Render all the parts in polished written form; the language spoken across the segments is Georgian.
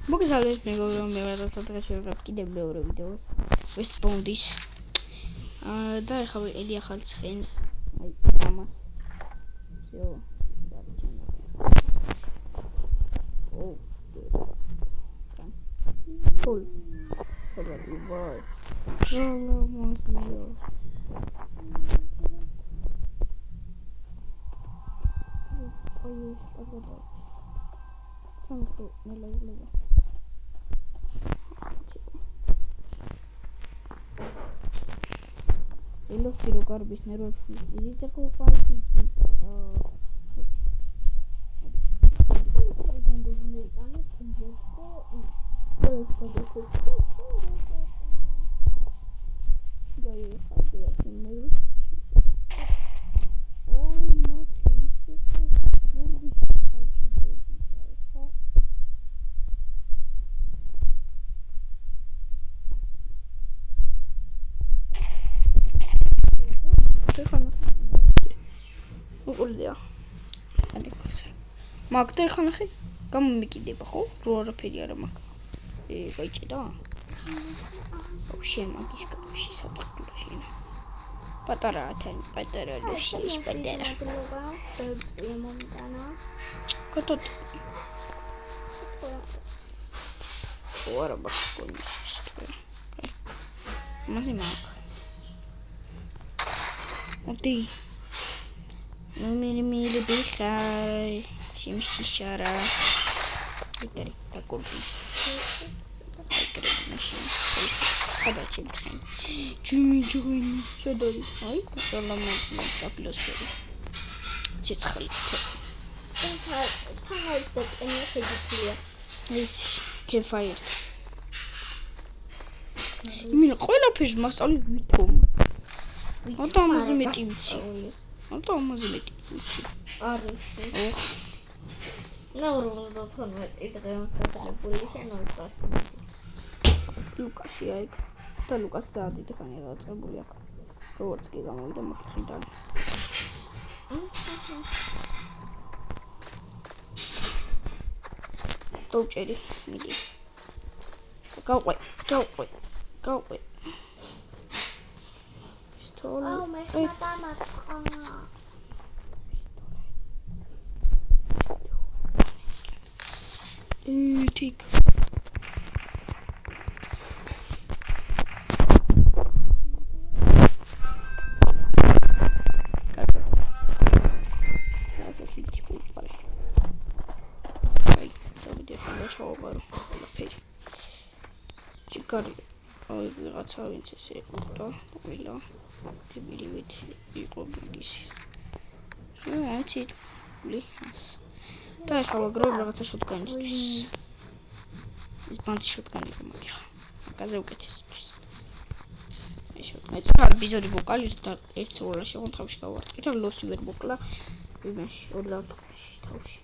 მოგესალმებით მეგობრებო, მე ვარ დღეს შევიღებ კიდევ მეორე ვიდეოს Westbound-ის და ეხლა ვიყიდი ახალ ცხენს, აი ამას. всё, დარჩენა. ოუ. Cool. Wow. Hello, Mozilla. Lo quiero garbis nero dice como party მაგდა ეხლა ნახე გამომიკიდება ხო? რო არაფერი არა მაქვს. გაიჭირა? შენ მაგის კავშირი საწყლო შენ. პატარა ათანი, პატარა ლუშის პატარა. კოტოთ. ვარა ბაქონი. მასი მაგ. ოტი. ნომერი ბიხაი. Shimshi shara. Ikari takurbi. Ikari machine. Ada chintren. Jimmy join. Shadori. Ay, salamat atmosferi. Chitkhali. Tahal tat energetikliya. Hiç kefayet. Imina ყველაფერს მასწავლი ვითომ. ოდა ამაზე მეტი ვიცი. ოდა ამაზე მეტი ვიცი. არის. ნაურმობა ფორმატ იდღემოთებული შენოთა ლუკასი აი და ლუკას საათი თქვენი დაწყებული აქ როგორც კი გამოვიდა მოკითხიდან დავჭერი მიდი გავყვე სტოლა მე ხატა მაყანა Tik. Чикари. Ой, რაღაცა ვინც ესე იყო ყველა დებილივით იყო ბიგისი. აიცი ლიხას. და ეხლა ვაგროვებ რაღაცა შოტგანისთვის. ის ბანდი შოტგანი მომიქა. მაგაზე უკეთესთვის. ეს შოტგანი წარ ბიზოდი ვოკალი და ერთ სოლაში ხომ თავში გავარტყი და ლოსი ვერ მოკლა იმაში 24-ში თავში.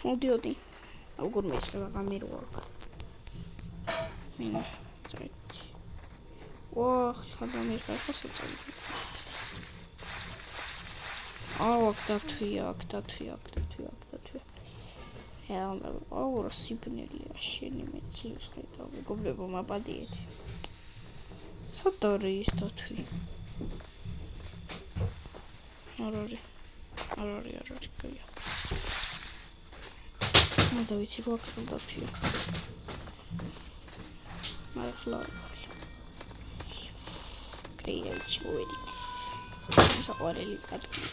მოდიოდი. როგორ მეცხრა გამიროა. მინა წაიჭი. ვახ, ხადა მიხა ხოსაწალი. აქ დათვია. აუ, რასიბნელია შენი მეცლის ხედავ, მეგობრებო მაპადიეთ. სათორი ის დათვი. არორი, კია. და ვიცი რო აქ დათვია. მართლა. კრეიჩ მოედი. საყვარელი კატკი.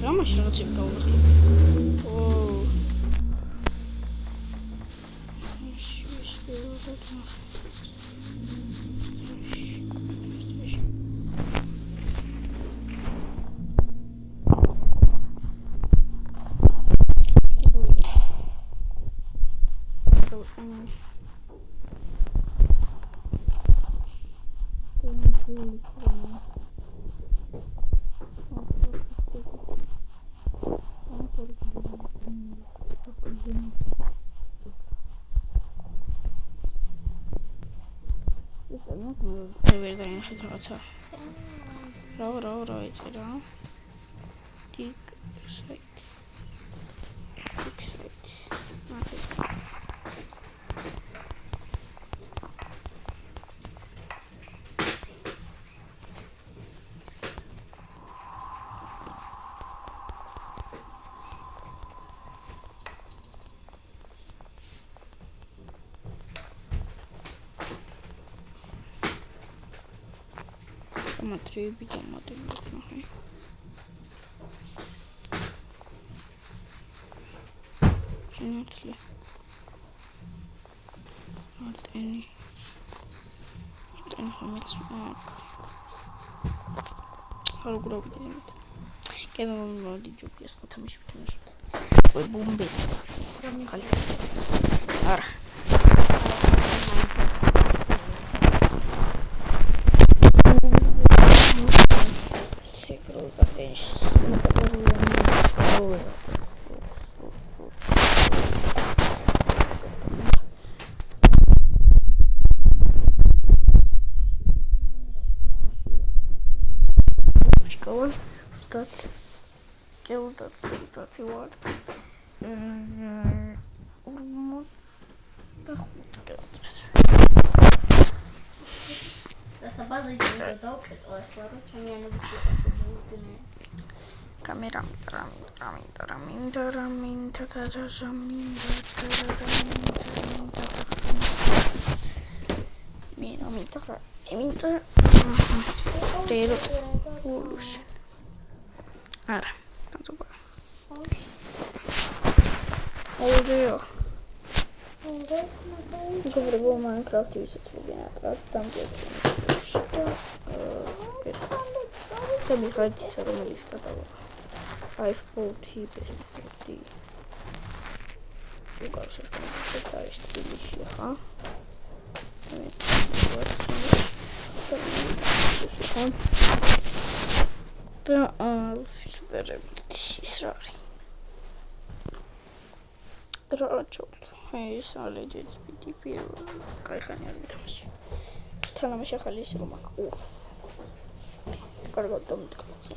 Ramაში რაღაცები გავუხდი. ოუ. რაღაცა. რა ეწერა? Dig site. Матребі ноги. Шинатли. Артені. Хамец мак. Харгура будем. Кевин вроде джуки скотами шутим. Ой, бомбис. Ара. Start what? Oldu. Говорю, в Майнкрафте висит вебинар, там там играть с того. iPhone T кажется, что это следующее, да, супер, срари. Рачок. ეს ალეჯიც პიტი პირველ кайხანი არ მითამაში. თამაში ახალი ისე რომ აქ. კარგად დამტკიცე.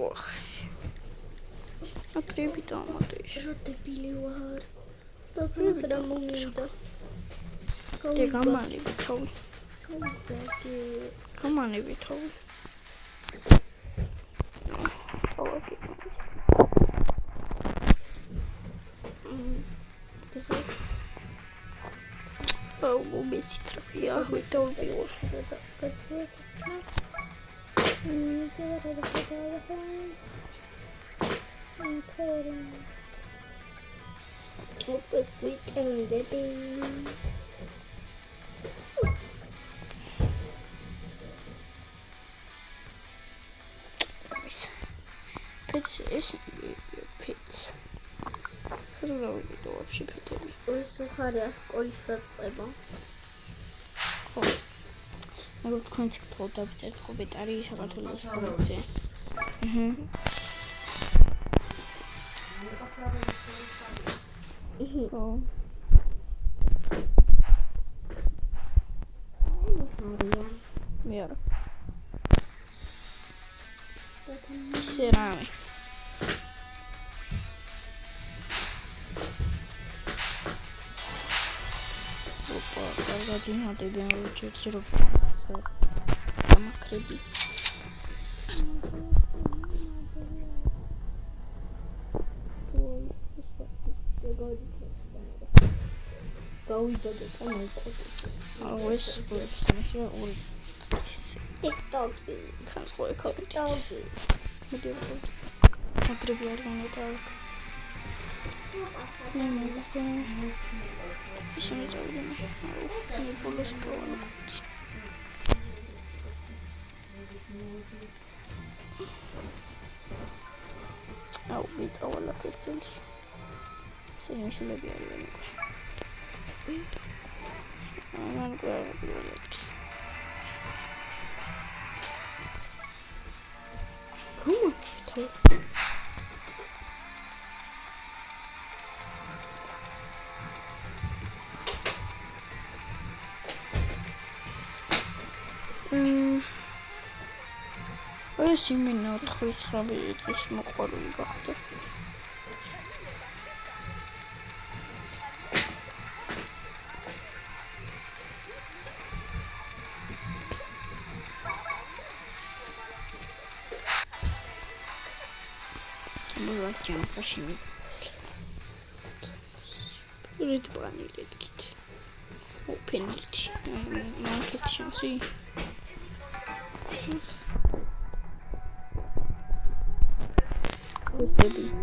ოხ. აკრები დამატე. რა დებილი ვარ. და რა მომიდა. და გამალები თავი. გამალები თავი. Я хотел убил. вообще притомно. Ой, сухаря, сколько стоит? Могу ткнуть кто-то обязательно купить ариса, который используется. Вера. Сирами. Один надо делать чуть-чуть. Там акреби. Еще не заведено. Не буду скрывать. убийца вон кстати. Сегодня еще набирали. Надо говорить. Кому это? ეს იმინა 99 დღის მოყვარული გახდა. Biraz canım kaşımı. Red bunny red kit. Open it. Market şansı. Göstereyim.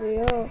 Veya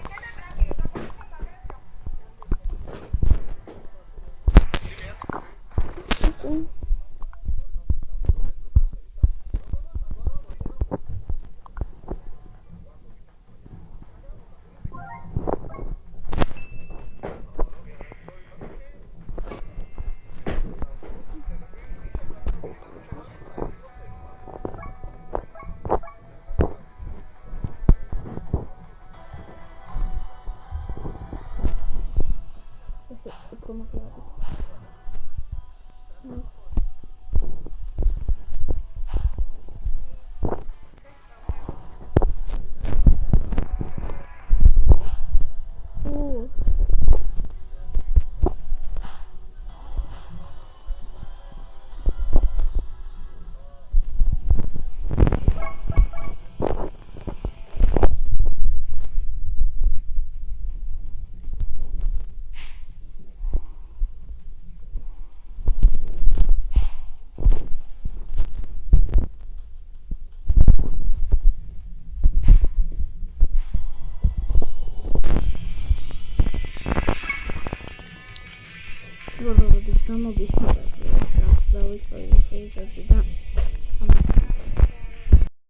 Buraları da mı bir